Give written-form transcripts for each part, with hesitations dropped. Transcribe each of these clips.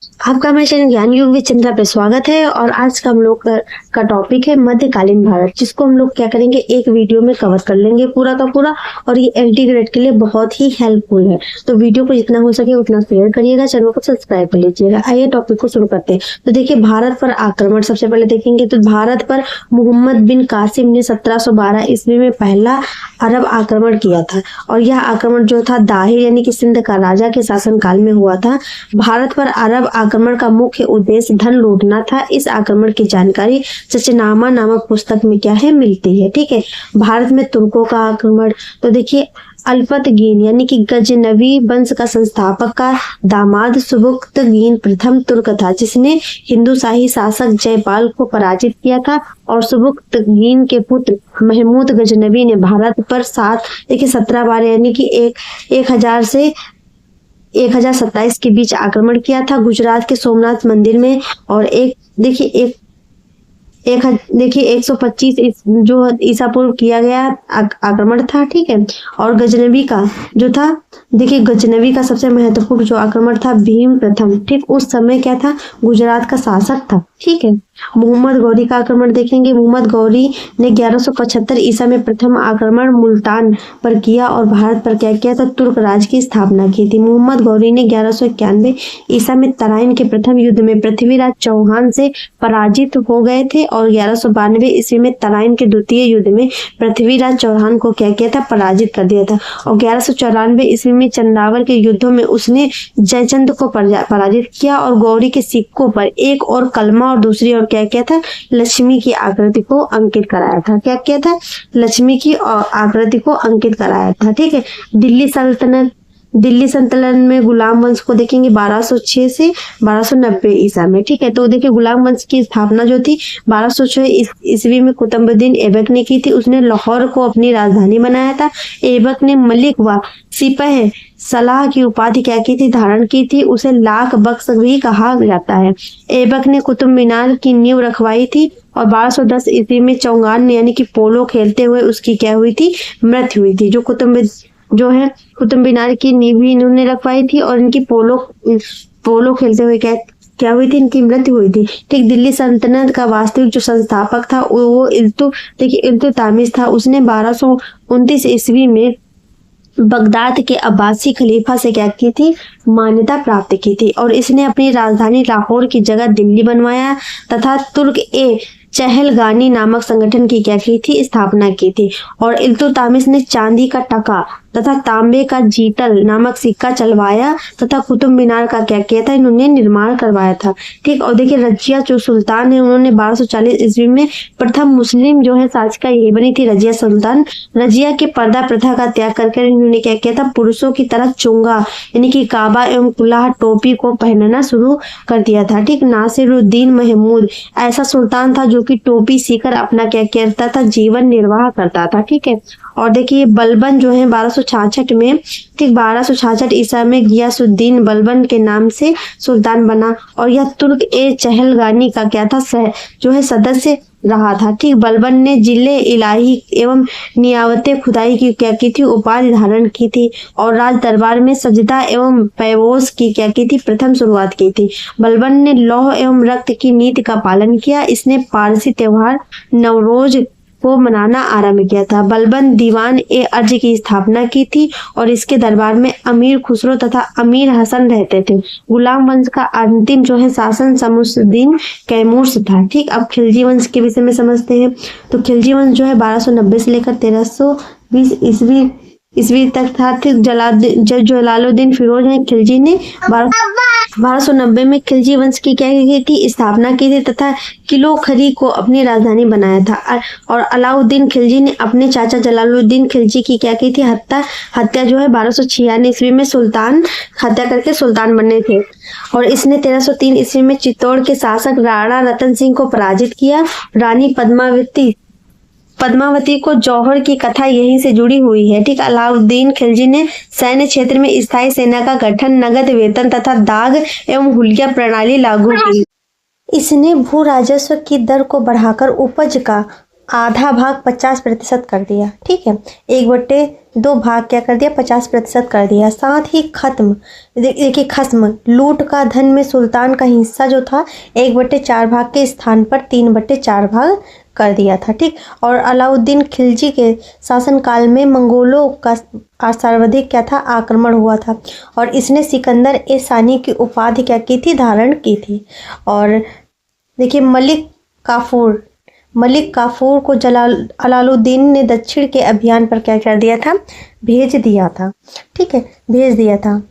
आपका हमारे चैनल ज्ञान युग विद चंद्रा पे स्वागत है। और आज का हम लोग का टॉपिक है मध्यकालीन भारत, जिसको हम लोग क्या करेंगे, एक वीडियो में कवर कर लेंगे पूरा का पूरा। और ये एलटी ग्रेड के लिए बहुत ही हेल्पफुल है, तो वीडियो को जितना हो सके उतना शेयर करिएगा, चैनल को सब्सक्राइब कर लीजिएगा। आइए टॉपिक को शुरू करते हैं। तो देखिए, भारत पर आक्रमण सबसे पहले देखेंगे। तो भारत पर मोहम्मद बिन कासिम ने 1712 ईस्वी में पहला अरब आक्रमण किया था, और यह आक्रमण जो था दाहिर यानी कि सिंध का राजा के शासनकाल में हुआ था। भारत पर अरब आक्रमण का मुख्य उद्देश्य धन लूटना था। इस आक्रमण की जानकारी चचनामा नामक पुस्तक में क्या है, मिलती है। ठीक है। भारत में तुर्कों का आक्रमण, तो देखिए अल्पतगीन यानी कि गजनवी वंश का संस्थापक का दामाद सुबुक्तगीन प्रथम तुर्क था, जिसने हिंदू शाही शासक जयपाल को पराजित किया था। और सुबुक्तगीन के पुत्र महमूद गजनवी ने भारत पर 17 बार यानी कि 1027 के बीच आक्रमण किया था, गुजरात के सोमनाथ मंदिर में। और 125 जो ईसा पूर्व किया गया आक्रमण था। ठीक है। और गजनवी का जो था, देखिए गजनवी का सबसे महत्वपूर्ण जो आक्रमण था भीम प्रथम, ठीक उस समय क्या था, गुजरात का शासक था। ठीक है। मोहम्मद गौरी का आक्रमण देखेंगे। मोहम्मद गौरी ने 1175 ईसा में प्रथम आक्रमण मुल्तान पर किया और भारत पर क्या किया था, तुर्क राज की स्थापना की थी। मोहम्मद गौरी ने 1191 ईसा में तराइन के प्रथम युद्ध में पृथ्वीराज चौहान से पराजित हो गए थे, और 1192 ईस्वी में तराइन के द्वितीय युद्ध में पृथ्वीराज चौहान को क्या किया था, पराजित कर दिया था। और 1194 ईस्वी में चंदावर के युद्धों में उसने जयचंद को पराजित किया, और गौरी के सिक्कों पर एक और कलमा और दूसरी और क्या किया था, लक्ष्मी की आकृति को अंकित कराया था। क्या किया था, लक्ष्मी की आकृति को अंकित कराया था। ठीक है। दिल्ली सल्तनत में गुलाम वंश को देखेंगे 1206 से 1290 ईसा में। ठीक है। तो देखिए गुलाम वंश की स्थापना जो थी 1206 ईस्वी में कुतुबुद्दीन ऐबक ने की थी। उसने लाहौर को अपनी राजधानी बनाया था। ऐबक ने मलिक व सिपह सलाह की उपाधि क्या की थी, धारण की थी। उसे लाख बख्श भी कहा जाता है। ऐबक ने कुतुब मीनार की नींव रखवाई थी, और 1210 ईस्वी में चौगान यानी कि पोलो खेलते हुए उसकी क्या हुई थी, मृत्यु हुई थी। कुतुब मीनार की नींव भी इन्होंने रखवाई थी, और इनकी पोलो खेलते हुए क्या हुई थी, इनकी मृत्यु हुई थी। ठीक। दिल्ली सल्तनत का वास्तविक जो संस्थापक था वो इल्तुतमिश था। उसने 1229 ईस्वी में बगदाद के अब्बासी खलीफा से क्या की थी, मान्यता प्राप्त की थी, और इसने अपनी राजधानी लाहौर की जगह दिल्ली बनवाया तथा तुर्क ए चहलगानी नामक संगठन की क्या की थी, स्थापना की थी। और इल्तुतमिश ने चांदी का टका तथा तांबे का जीतल नामक सिक्का चलवाया तथा कुतुब मीनार का क्या किया था, इन्होंने निर्माण करवाया था। ठीक। और देखिए रजिया जो सुल्तान है, उन्होंने 1240 ईस्वी में प्रथम मुस्लिम जो है शासिका यही बनी थी, रजिया सुल्तान। रजिया के पर्दा प्रथा का त्याग करके इन्होंने क्या किया था, पुरुषों की तरह चुंगा यानी कि काबा एवं कुल्लाह टोपी को पहनना शुरू कर दिया था। ठीक। नासिरुद्दीन महमूद ऐसा सुल्तान था जो कि टोपी सीकर अपना क्या करता था, जीवन निर्वाह करता था। ठीक है। और देखिए बलबन जो है 1266 में, ठीक 1266 ईसा में गियासुद्दीन बलबन के नाम से सुल्तान बना, और यह तुर्क ए चहलगानी का क्या था, जो है सदस्य रहा था। ठीक। बलबन ने जिले इलाही एवं नियावते खुदाई की क्या की थी, उपाधि धारण की थी, और राज दरबार में सजदा एवं पैवोस की क्या की थी, प्रथम शुरुआत की थी। बलबन ने लौह एवं रक्त की नीति का पालन किया। इसने पारसी त्योहार नवरोज को मनाना आरंभ किया था। बलबन दीवान ए अर्ज की स्थापना की थी, और इसके दरबार में अमीर खुसरो तथा अमीर हसन रहते थे। गुलाम वंश का अंतिम जो है शासन शमसुद्दीन कैमूर से था। ठीक। अब खिलजी वंश के विषय में समझते हैं। तो खिलजी वंश जो है 1290 से लेकर 1320 ईस्वी तक था। ठीक। जलालुद्दीन फिरोज ने खिलजी ने 1290 में खिलजी वंश की क्या की थी, स्थापना की थी तथा किलो खरी को अपनी राजधानी बनाया था। और अलाउद्दीन खिलजी ने अपने चाचा जलालुद्दीन खिलजी की क्या की थी, हत्या जो है 1296 ईस्वी में सुल्तान हत्या करके सुल्तान बने थे। और इसने 1303 ईस्वी में चित्तौड़ के शासक राणा रतन सिंह को पराजित किया। रानी पद्मावती को जौहर की कथा यहीं से जुड़ी हुई है। ठीक। अलाउद्दीन खिलजी ने सैन्य क्षेत्र में स्थायी सेना का गठन, नगद वेतन तथा दाग एवं हुलिया प्रणाली लागू की। इसने भू राजस्व की दर को बढ़ाकर उपज का आधा भाग 50% कर दिया, ठीक है। 1/2 भाग क्या कर दिया, 50% कर दिया। साथ ही देखिए खत्म लूट का धन में सुल्तान का हिस्सा जो था 1/4 भाग के स्थान पर 3/4 भाग कर दिया था, ठीक। और अलाउद्दीन खिलजी के शासनकाल में मंगोलों का सर्वाधिक क्या था, आक्रमण हुआ था और इसने सिकंदर ए सानी की उपाधि क्या की थी, धारण की थी। और देखिए मलिक काफूर को अलाउद्दीन ने दक्षिण के अभियान पर क्या कर दिया था, भेज दिया था, ठीक है, भेज दिया था।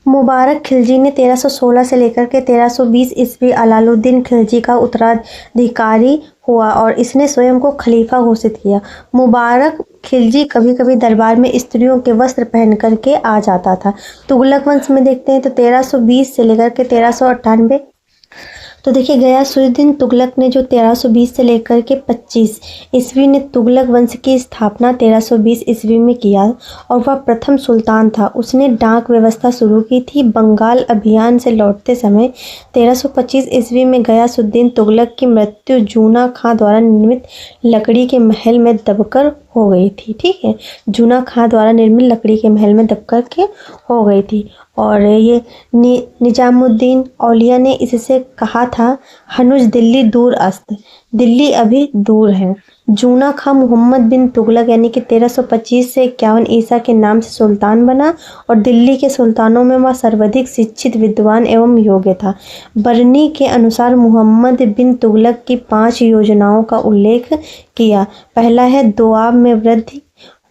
मुबारक खिलजी ने 1316 से लेकर के 1320 ईस्वी अलाउद्दीन खिलजी का उत्तराधिकारी हुआ और इसने स्वयं को खलीफा घोषित किया। मुबारक खिलजी कभी कभी दरबार में स्त्रियों के वस्त्र पहन करके आ जाता था। तुगलक वंश में देखते हैं तो 1320 से लेकर के 1398, तो देखिए गयासुद्दीन तुगलक ने जो 1320 से लेकर के 25 ईस्वी ने तुगलक वंश की स्थापना 1320 ईस्वी में किया और वह प्रथम सुल्तान था। उसने डाक व्यवस्था शुरू की थी। बंगाल अभियान से लौटते समय 1325 ईस्वी में गयासुद्दीन तुगलक की मृत्यु जूना खां द्वारा निर्मित लकड़ी के महल में दबकर हो गई थी, ठीक है। जूना खां द्वारा निर्मित लकड़ी के महल में दबकर के हो गई थी। और ये निजामुद्दीन औलिया ने इससे कहा था, हनुज दिल्ली दूर अस्त, दिल्ली अभी दूर है। जूना खां मोहम्मद बिन तुगलक यानी कि 1325 से 51 ईसा के नाम से सुल्तान बना और दिल्ली के सुल्तानों में वह सर्वाधिक शिक्षित, विद्वान एवं योग्य था। बरनी के अनुसार मोहम्मद बिन तुगलक की 5 योजनाओं का उल्लेख किया। पहला है दोआब में वृद्धि,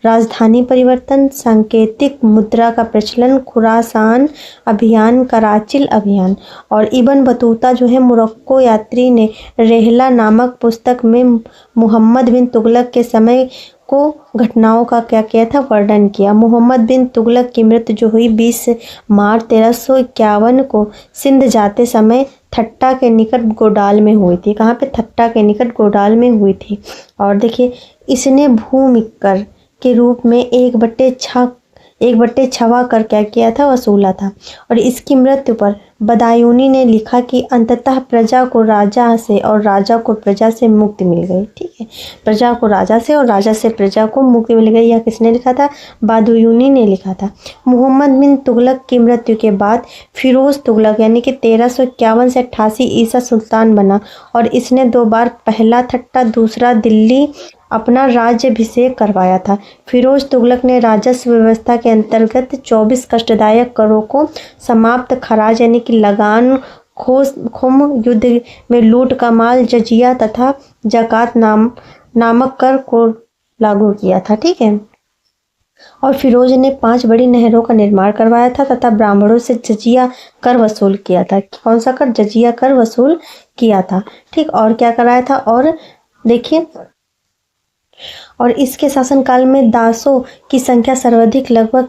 राजधानी परिवर्तन, सांकेतिक मुद्रा का प्रचलन, खुरासान अभियान, कराचिल अभियान। और इब्न बतूता जो है मोरक्को यात्री ने रेहला नामक पुस्तक में मोहम्मद बिन तुगलक के समय को घटनाओं का क्या किया था, वर्णन किया। मोहम्मद बिन तुगलक की मृत्यु जो हुई 20 मार्च 1351 को सिंध जाते समय थट्टा के निकट गोडाल में हुई थी। कहाँ पे, थट्टा के निकट गोडाल में हुई थी। और देखिए इसने भूमिकर के रूप में 1/6 कर क्या किया था, वसूला था। और इसकी मृत्यु पर बदायूनी ने लिखा कि अंततः प्रजा को राजा से और राजा को प्रजा से मुक्ति मिल गई, ठीक है। प्रजा को राजा से और राजा से प्रजा को मुक्ति मिल गई। यह किसने लिखा था, बदायूनी ने लिखा था। मोहम्मद बिन तुगलक की मृत्यु के बाद फिरोज तुगलक यानी कि 1351 से 88 ईसा सुल्तान बना और इसने 2 बार, पहला थट्टा दूसरा दिल्ली अपना राज्याभिषेक करवाया था। फिरोज तुगलक ने राजस्व व्यवस्था के अंतर्गत 24 कष्टदायक करों को समाप्त, खराज यानी कि लगान, खुम, युद्ध में लूट का माल, जजिया तथा जकात नामक कर को लागू किया था, ठीक है। और फिरोज ने 5 बड़ी नहरों का निर्माण करवाया था तथा ब्राह्मणों से जजिया कर वसूल किया था। कौन सा कर, जजिया कर वसूल किया था, ठीक। और क्या कराया था, और देखिए, और इसके शासनकाल में दासों की संख्या सर्वाधिक लगभग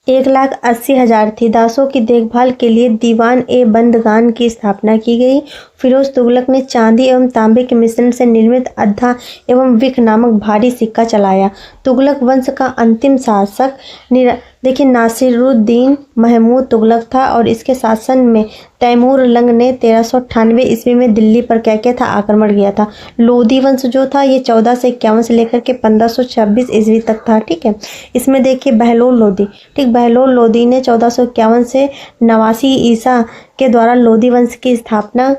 1,80,000 थी। दासों की देखभाल के लिए दीवान ए बंदगान की स्थापना की गई। फिरोज तुगलक ने चांदी एवं तांबे के मिश्रण से निर्मित अद्धा एवं विख नामक भारी सिक्का चलाया। तुगलक वंश का अंतिम शासक देखिए नासिरुद्दीन महमूद तुगलक था और इसके शासन में तैमूर लंग ने 1398 ईस्वी में दिल्ली पर क्या किया था, आक्रमण किया था। लोधी वंश जो था ये 1451 से लेकर के 1526 ईस्वी तक था, ठीक है। इसमें देखिए बहलोल लोधी, ठीक, बहलोल लोधी ने 1451 से 89 ईसा के द्वारा लोधी वंश की स्थापना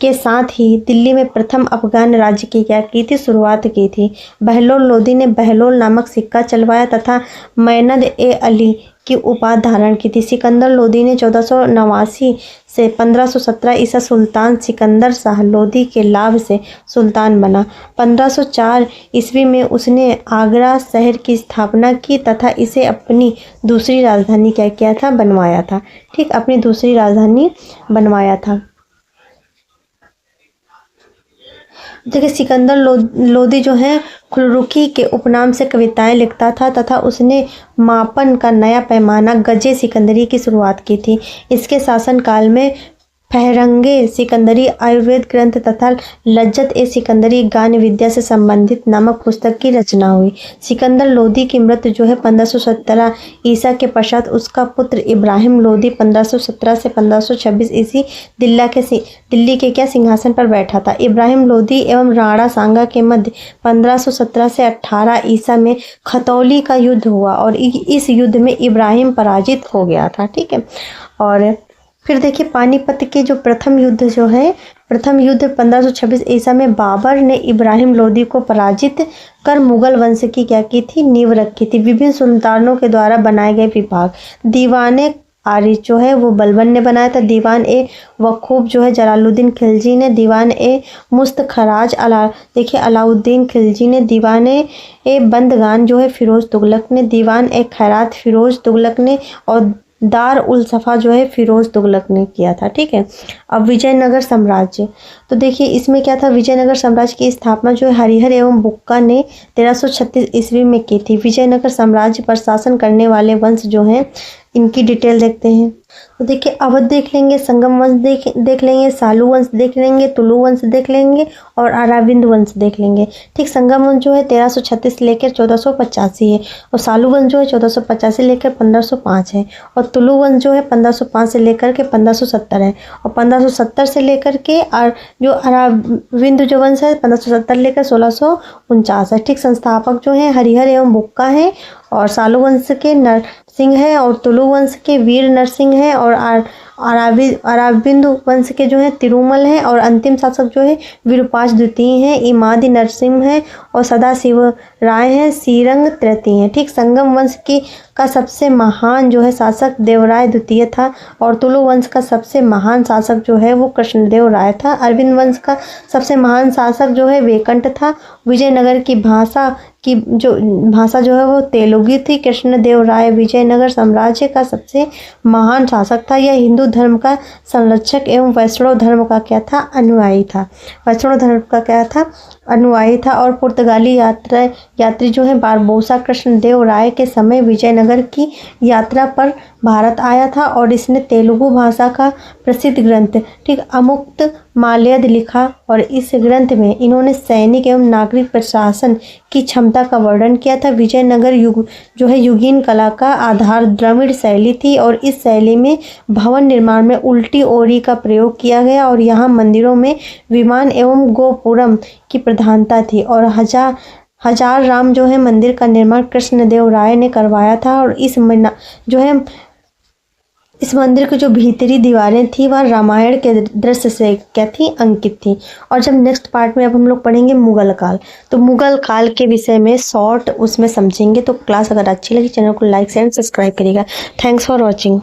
के साथ ही दिल्ली में प्रथम अफगान राज्य की क्या की थी, शुरुआत की थी। बहलोल लोधी ने बहलोल नामक सिक्का चलवाया तथा मैनद ए अली की उपाधि धारण की थी। सिकंदर लोधी ने 1489 से 1517 ईसा सुल्तान सिकंदर शाह लोधी के लाभ से सुल्तान बना। 1504 ईस्वी में उसने आगरा शहर की स्थापना की तथा इसे अपनी दूसरी राजधानी क्या किया था, बनवाया था, ठीक, अपनी दूसरी राजधानी बनवाया था। देखिए सिकंदर लोधी जो है खुलरुखी के उपनाम से कविताएं लिखता था तथा उसने मापन का नया पैमाना गजे सिकंदरी की शुरुआत की थी। इसके शासनकाल में फहरंगे सिकंदरी आयुर्वेद ग्रंथ तथा लज्जत ए सिकंदरी गान विद्या से संबंधित नामक पुस्तक की रचना हुई। सिकंदर लोदी की मृत्यु जो है 1517 ईसा के पश्चात उसका पुत्र इब्राहिम लोदी 1517 से 1526 ईस्वी दिल्ली के क्या सिंहासन पर बैठा था। इब्राहिम लोदी एवं राणा सांगा के मध्य 1517 से 18 ईसा में खतौली का युद्ध हुआ और इस युद्ध में इब्राहिम पराजित हो गया था। ठीक है, और फिर देखिए पानीपत के जो प्रथम युद्ध 1526 ईसा में बाबर ने इब्राहिम लोदी को पराजित कर मुगल वंश की क्या की थी, नींव रखी थी। विभिन्न सुल्तानों के द्वारा बनाए गए विभाग, दीवाने आरिज जो है वो बलबन ने बनाया था। दीवान ए वकूफ जो है जलालुद्दीन खिलजी ने। दीवान ए मुस्तखराज देखिए अलाउद्दीन खिलजी ने। दीवान ए बंदगान जो है फिरोज तुगलक ने। दीवान ए खैरात फिरोज तुगलक ने। और दार उल सफ़ा जो है फिरोज तुगलक ने किया था। ठीक है, अब विजयनगर साम्राज्य, तो देखिए इसमें क्या था, विजयनगर साम्राज्य की स्थापना जो है हरिहर एवं बुक्का ने 1336 ईस्वी में की थी। विजयनगर साम्राज्य पर शासन करने वाले वंश जो हैं इनकी डिटेल देखते हैं। तो देखिए अवध देख लेंगे, संगम वंश देख लेंगे, सालू वंश देख लेंगे, तुलु वंश देख लेंगे और अराविंद वंश देख लेंगे। ठीक, संगम वंश जो है 1336 लेकर 1485 है और सालू वंश जो है 1485 लेकर 1505 है और तुलु वंश जो है 1505 से लेकर के 1570 है और 1570 से लेकर के और जो अराविंद जो वंश है 1570 लेकर 1649 है। ठीक, संस्थापक जो है हरिहर एवं बुक्का है और सालू वंश के नरसिंह है और तुलु वंश के वीर नरसिंह है और अराविंद वंश के जो है तिरुमल है और अंतिम शासक जो है विरूपाक्ष द्वितीय है। इमादी नरसिंह है और सदाशिव राय है। श्रीरंग तृतीय है। ठीक, संगम वंश का सबसे महान जो है शासक देवराय द्वितीय था और तुलु वंश का सबसे महान शासक जो है वो कृष्णदेव राय था। अरविंद वंश का सबसे महान शासक जो है वेकंठ था। विजयनगर की भाषा जो है वो तेलुगु थी। कृष्णदेव राय विजयनगर साम्राज्य का सबसे महान शासक था। यह हिंदू धर्म का संरक्षक एवं वैष्णव धर्म का क्या था, अनुयायी था। वैष्णव धर्म का क्या था, अनुयायी था। और पुर्तगाली यात्री जो है बारबोसा कृष्णदेव राय के समय विजयनगर की यात्रा पर भारत आया था और इसने तेलुगु भाषा का प्रसिद्ध ग्रंथ ठीक अमुक्त माल्यद लिखा और इस ग्रंथ में इन्होंने सैनिक एवं नागरिक प्रशासन की क्षमता का वर्णन किया था। विजयनगर जो है युगीन कला का आधार द्रविड़ शैली थी और इस शैली में भवन निर्माण में उल्टी ओरी का प्रयोग किया गया और यहाँ मंदिरों में विमान एवं गोपुरम की प्रधानता थी और हजार राम जो है मंदिर का निर्माण कृष्णदेव राय ने करवाया था और इस मंदिर की जो भीतरी दीवारें थी वह रामायण के दृश्य से क्या थी, अंकित थी। और जब नेक्स्ट पार्ट में अब हम लोग पढ़ेंगे मुगल काल, तो मुगल काल के विषय में शॉर्ट उसमें समझेंगे। तो क्लास अगर अच्छी लगी चैनल को लाइक शेयर सब्सक्राइब करिएगा। Thanks for watching.